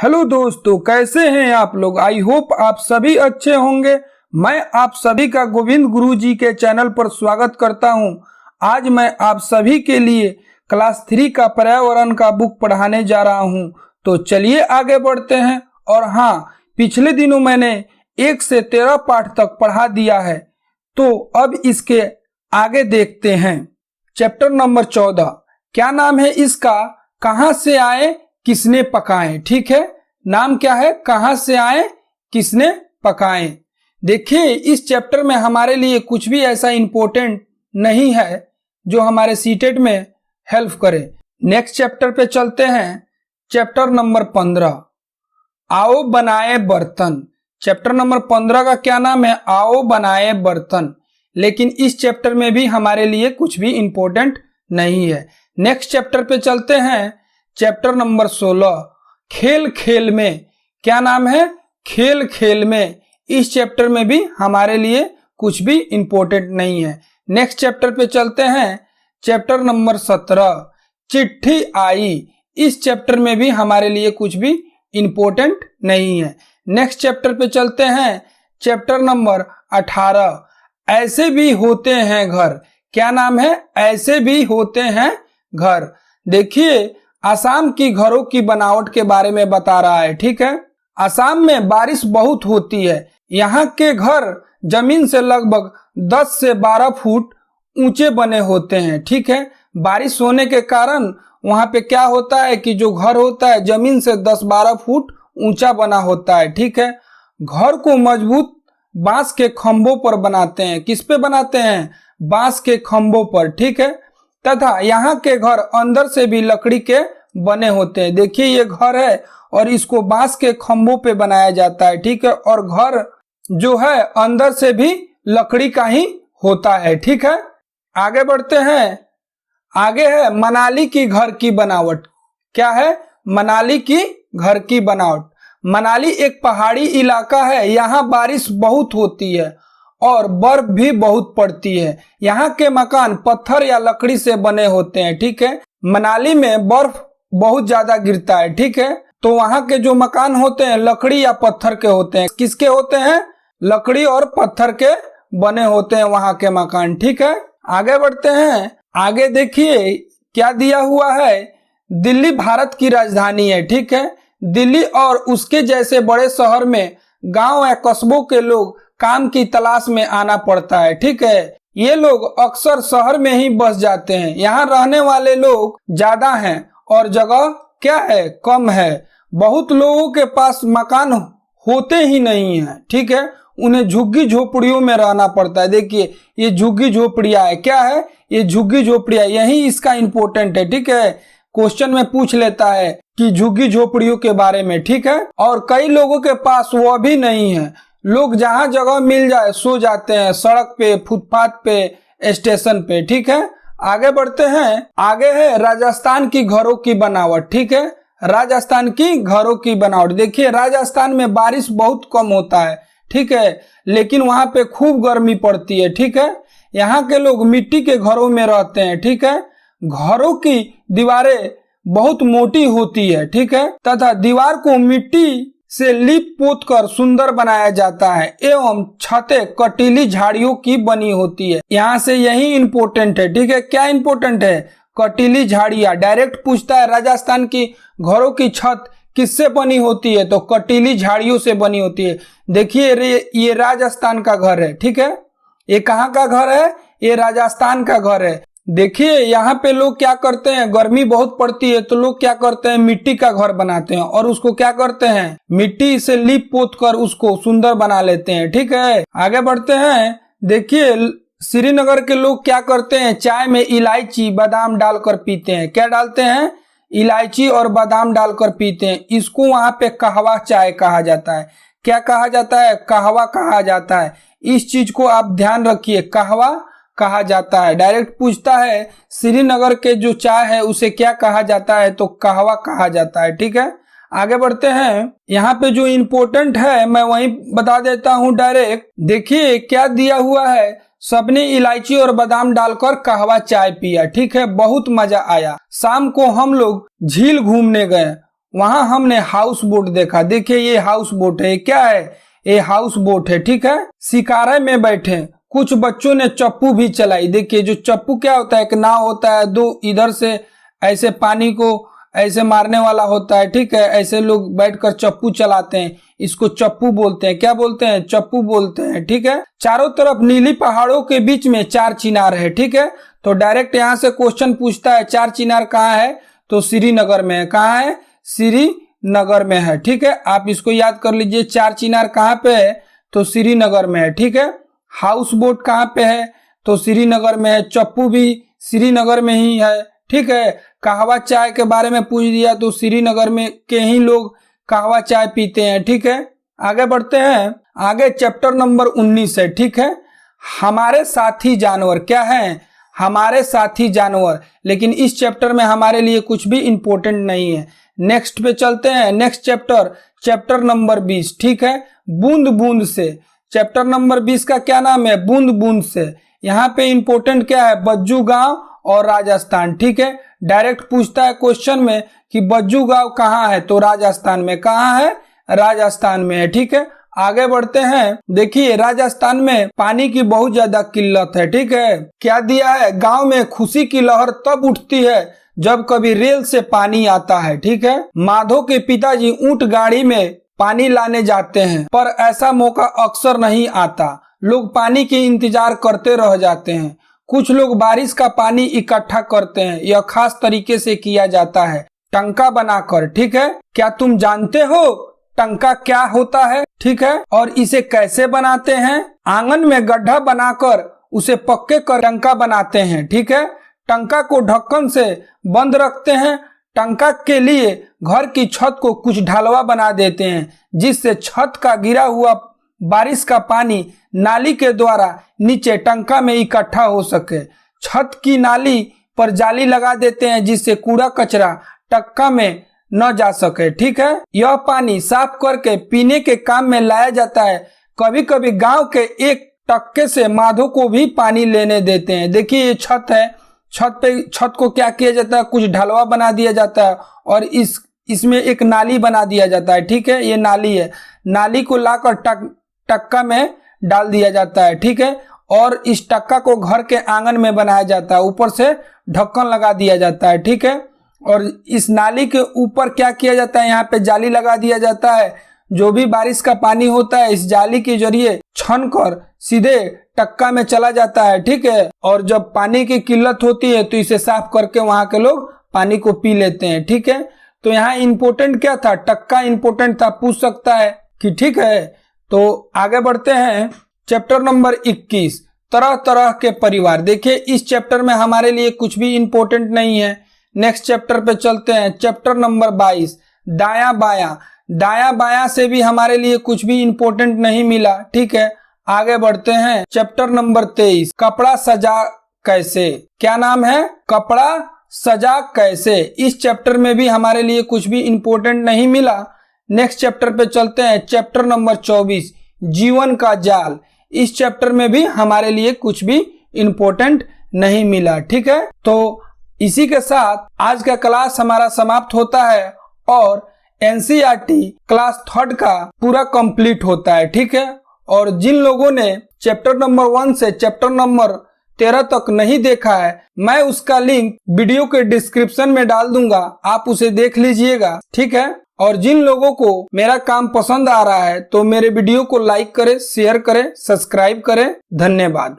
Hello दोस्तों, कैसे हैं आप लोग। आई होप आप सभी अच्छे होंगे। मैं आप सभी का गोविंद गुरु जी के चैनल पर स्वागत करता हूं। आज मैं आप सभी के लिए क्लास 3 का पर्यावरण का बुक पढ़ाने जा रहा हूं। तो चलिए आगे बढ़ते हैं। और हाँ, पिछले दिनों मैंने 1 से 13 पाठ तक पढ़ा दिया है, तो अब इसके आगे देखते हैं। चैप्टर नंबर 14, क्या नाम है इसका? कहां से आए, किसने पकाए। ठीक है, नाम क्या है? कहां से आए, किसने पकाए। देखिए, इस चैप्टर में हमारे लिए कुछ भी ऐसा इंपॉर्टेंट नहीं है जो हमारे सीटेट में हेल्प करे। नेक्स्ट चैप्टर पे चलते हैं। चैप्टर नंबर 15, आओ बनाए बर्तन। चैप्टर नंबर 15 का क्या नाम है? आओ बनाए बर्तन। लेकिन इस चैप्टर में भी हमारे लिए कुछ भी इंपॉर्टेंट नहीं है। नेक्स्ट चैप्टर पे चलते हैं। चैप्टर नंबर 16, खेल खेल में। क्या नाम है? खेल खेल में। इस चैप्टर में भी हमारे लिए कुछ भी इंपॉर्टेंट नहीं है। नेक्स्ट चैप्टर पे चलते हैं। चैप्टर नंबर 17, चिट्ठी आई। इस चैप्टर में भी हमारे लिए कुछ भी इंपॉर्टेंट नहीं है। नेक्स्ट चैप्टर पे चलते हैं। चैप्टर नंबर 18, ऐसे भी होते हैं घर। क्या नाम है? ऐसे भी होते हैं घर। देखिए, असम की घरों की बनावट के बारे में बता रहा है। ठीक है, असम में बारिश बहुत होती है। यहाँ के घर जमीन से लगभग 10 से 12 फुट ऊंचे बने होते हैं। ठीक है, बारिश होने के कारण वहां पे क्या होता है कि जो घर होता है जमीन से 10-12 फुट ऊंचा बना होता है। ठीक है, घर को मजबूत बांस के खंभों पर बनाते हैं। किस पे बनाते हैं? बांस के खंभों पर। ठीक है, तथा यहाँ के घर अंदर से भी लकड़ी के बने होते हैं। देखिए, ये घर है और इसको बांस के खंभों पे बनाया जाता है। ठीक है, और घर जो है अंदर से भी लकड़ी का ही होता है। ठीक है, आगे बढ़ते हैं। आगे है मनाली की घर की बनावट। क्या है? मनाली की घर की बनावट। मनाली एक पहाड़ी इलाका है। यहाँ बारिश बहुत होती है और बर्फ भी बहुत पड़ती है। यहाँ के मकान पत्थर या लकड़ी से बने होते हैं। ठीक है, मनाली में बर्फ बहुत ज्यादा गिरता है। ठीक है, तो वहाँ के जो मकान होते हैं लकड़ी या पत्थर के होते हैं। किसके होते हैं? लकड़ी और पत्थर के बने होते हैं वहाँ के मकान। ठीक है, आगे बढ़ते हैं। आगे देखिए क्या दिया हुआ है। दिल्ली भारत की राजधानी है। ठीक है, दिल्ली और उसके जैसे बड़े शहर में गांव या कस्बों के लोग काम की तलाश में आना पड़ता है। ठीक है, ये लोग अक्सर शहर में ही बस जाते हैं। यहाँ रहने वाले लोग ज्यादा हैं और जगह क्या है? कम है। बहुत लोगों के पास मकान होते ही नहीं है। ठीक है, उन्हें झुग्गी झोपड़ियों में रहना पड़ता है। देखिए, ये झुग्गी झोपड़ियां है। क्या है? ये झुग्गी झोपड़ियां, यही इसका इंपॉर्टेंट है। ठीक है, क्वेश्चन में पूछ लेता है कि झुग्गी झोपड़ियों के बारे में। ठीक है, और कई लोगों के पास वह भी नहीं है। लोग जहां जगह मिल जाए सो जाते हैं, सड़क पे, फुटपाथ पे, स्टेशन पे। ठीक है, आगे बढ़ते हैं। आगे है राजस्थान की घरों की बनावट। ठीक है, राजस्थान की घरों की बनावट। देखिए, राजस्थान में बारिश बहुत कम होता है। ठीक है, लेकिन वहां पे खूब गर्मी पड़ती है। ठीक है, यहाँ के लोग मिट्टी के घरों में रहते हैं। ठीक है, घरों की दीवारें बहुत मोटी होती है। ठीक है, तथा दीवार को मिट्टी से लीप पोत कर सुंदर बनाया जाता है एवं छतें कटीली झाड़ियों की बनी होती है। यहाँ से यही इंपॉर्टेंट है। ठीक है, क्या इंपॉर्टेंट है? कटीली झाड़ियां। डायरेक्ट पूछता है राजस्थान की घरों की छत किससे बनी होती है, तो कटीली झाड़ियों से बनी होती है। देखिए, ये राजस्थान का घर है। ठीक है, ये कहाँ का घर है? ये राजस्थान का घर है। देखिए, यहाँ पे लोग क्या करते हैं, गर्मी बहुत पड़ती है तो लोग क्या करते हैं, मिट्टी का घर बनाते हैं और उसको क्या करते हैं, मिट्टी से लीप पोत कर उसको सुंदर बना लेते हैं। ठीक है, आगे बढ़ते हैं। देखिए, श्रीनगर के लोग क्या करते हैं, चाय में इलायची बादाम डालकर पीते हैं। क्या डालते हैं? इलायची और बादाम डालकर पीते हैं। इसको वहां पे कहवा चाय कहा जाता है। क्या कहा जाता है? कहवा कहा जाता है। इस चीज को आप ध्यान रखिए, कहवा कहा जाता है। डायरेक्ट पूछता है श्रीनगर के जो चाय है उसे क्या कहा जाता है, तो कहवा कहा जाता है। ठीक है, आगे बढ़ते हैं। यहाँ पे जो इम्पोर्टेंट है मैं वही बता देता हूँ डायरेक्ट। देखिए क्या दिया हुआ है, सबने इलायची और बादाम डालकर कहवा चाय पिया। ठीक है, बहुत मजा आया। शाम को हम लोग झील घूमने गए, वहां हमने हाउस बोट देखा। देखिए ये हाउस बोट है, क्या है, ये हाउस बोट है, ठीक है। शिकारे में बैठे कुछ बच्चों ने चप्पू भी चलाई। देखिए जो चप्पू क्या होता है, एक नाव होता है, दो इधर से ऐसे पानी को ऐसे मारने वाला होता है, ठीक है। ऐसे लोग बैठकर चप्पू चलाते हैं, इसको चप्पू बोलते हैं। क्या बोलते हैं, चप्पू बोलते हैं, ठीक है। चारों तरफ नीली पहाड़ों के बीच में चार चिनार है, ठीक है। तो डायरेक्ट यहाँ से क्वेश्चन पूछता है चार चिनार कहाँ है, तो श्रीनगर में है। कहाँ है, श्रीनगर में है, ठीक है। आप इसको याद कर लीजिए, चार चिनार कहाँ पे है, तो श्रीनगर में है, ठीक है। हाउस बोट कहाँ पे है, तो श्रीनगर में है। चप्पू भी श्रीनगर में ही है, ठीक है। कहवा चाय के बारे में पूछ दिया तो श्रीनगर में के ही लोग कहवा चाय पीते हैं, ठीक है। आगे बढ़ते हैं, आगे चैप्टर नंबर 19 है, ठीक है। हमारे साथी जानवर, क्या है, हमारे साथी जानवर। लेकिन इस चैप्टर में हमारे लिए कुछ भी इंपॉर्टेंट नहीं है। नेक्स्ट पे चलते हैं, नेक्स्ट चैप्टर नंबर 20, ठीक है। बूंद बूंद से। चैप्टर नंबर 20 का क्या नाम है, बूंद बूंद से। यहाँ पे इंपॉर्टेंट क्या है, बज्जू गांव और राजस्थान, ठीक है। डायरेक्ट पूछता है क्वेश्चन में कि बज्जू गांव कहाँ है, तो राजस्थान में। कहाँ है, राजस्थान में है, ठीक है। आगे बढ़ते हैं, देखिए राजस्थान में पानी की बहुत ज्यादा किल्लत है, ठीक है। क्या दिया है, गांव में खुशी की लहर तब उठती है जब कभी रेल से पानी आता है, ठीक है। माधव के पिताजी ऊंट गाड़ी में पानी लाने जाते हैं, पर ऐसा मौका अक्सर नहीं आता। लोग पानी के इंतजार करते रह जाते हैं। कुछ लोग बारिश का पानी इकट्ठा करते हैं, यह खास तरीके से किया जाता है, टंका बनाकर, ठीक है। क्या तुम जानते हो टंका क्या होता है, ठीक है, और इसे कैसे बनाते हैं। आंगन में गड्ढा बनाकर उसे पक्के कर टंका बनाते हैं, ठीक है। टंका को ढक्कन से बंद रखते हैं। टंका के लिए घर की छत को कुछ ढलवा बना देते हैं, जिससे छत का गिरा हुआ बारिश का पानी नाली के द्वारा नीचे टंका में इकट्ठा हो सके। छत की नाली पर जाली लगा देते हैं, जिससे कूड़ा कचरा टक्का में न जा सके, ठीक है। यह पानी साफ करके पीने के काम में लाया जाता है। कभी कभी गांव के एक टक्के से माधो को भी पानी लेने देते हैं। देखिए ये छत है, छत को क्या किया जाता है, कुछ ढलवा बना दिया जाता है और इसमें एक नाली बना दिया जाता है, ठीक है। ये नाली है, नाली को लाकर टक्का में डाल दिया जाता है, ठीक है। और इस टक्का को घर के आंगन में बनाया जाता है, ऊपर से ढक्कन लगा दिया जाता है, ठीक है। और इस नाली के ऊपर क्या किया जाता है, यहाँ पे जाली लगा दिया जाता है। जो भी बारिश का पानी होता है इस जाली के जरिए छन कर सीधे टक्का में चला जाता है, ठीक है। और जब पानी की किल्लत होती है तो इसे साफ करके वहां के लोग पानी को पी लेते हैं, ठीक है। तो यहाँ इंपोर्टेंट क्या था, टक्का इंपोर्टेंट था, पूछ सकता है कि, ठीक है। तो आगे बढ़ते हैं, चैप्टर नंबर 21, तरह तरह के परिवार। देखिए इस चैप्टर में हमारे लिए कुछ भी इंपॉर्टेंट नहीं है। नेक्स्ट चैप्टर पे चलते हैं, चैप्टर नंबर 22, दाया बाया। दाया बाया से भी हमारे लिए कुछ भी इंपॉर्टेंट नहीं मिला, ठीक है। आगे बढ़ते हैं, चैप्टर नंबर 23, कपड़ा सजा कैसे। क्या नाम है, कपड़ा सजा कैसे। इस चैप्टर में भी हमारे लिए कुछ भी इंपॉर्टेंट नहीं मिला। नेक्स्ट चैप्टर पे चलते हैं, चैप्टर नंबर 24, जीवन का जाल। इस चैप्टर में भी हमारे लिए कुछ भी इंपॉर्टेंट नहीं मिला, ठीक है। तो इसी के साथ आज का क्लास हमारा समाप्त होता है और एनसीईआरटी क्लास 3 का पूरा कंप्लीट होता है, ठीक है। और जिन लोगों ने चैप्टर नंबर 1 से चैप्टर नंबर 13 तक नहीं देखा है, मैं उसका लिंक वीडियो के डिस्क्रिप्शन में डाल दूंगा, आप उसे देख लीजिएगा, ठीक है। और जिन लोगों को मेरा काम पसंद आ रहा है तो मेरे वीडियो को लाइक करें, शेयर करें, सब्सक्राइब करें। धन्यवाद।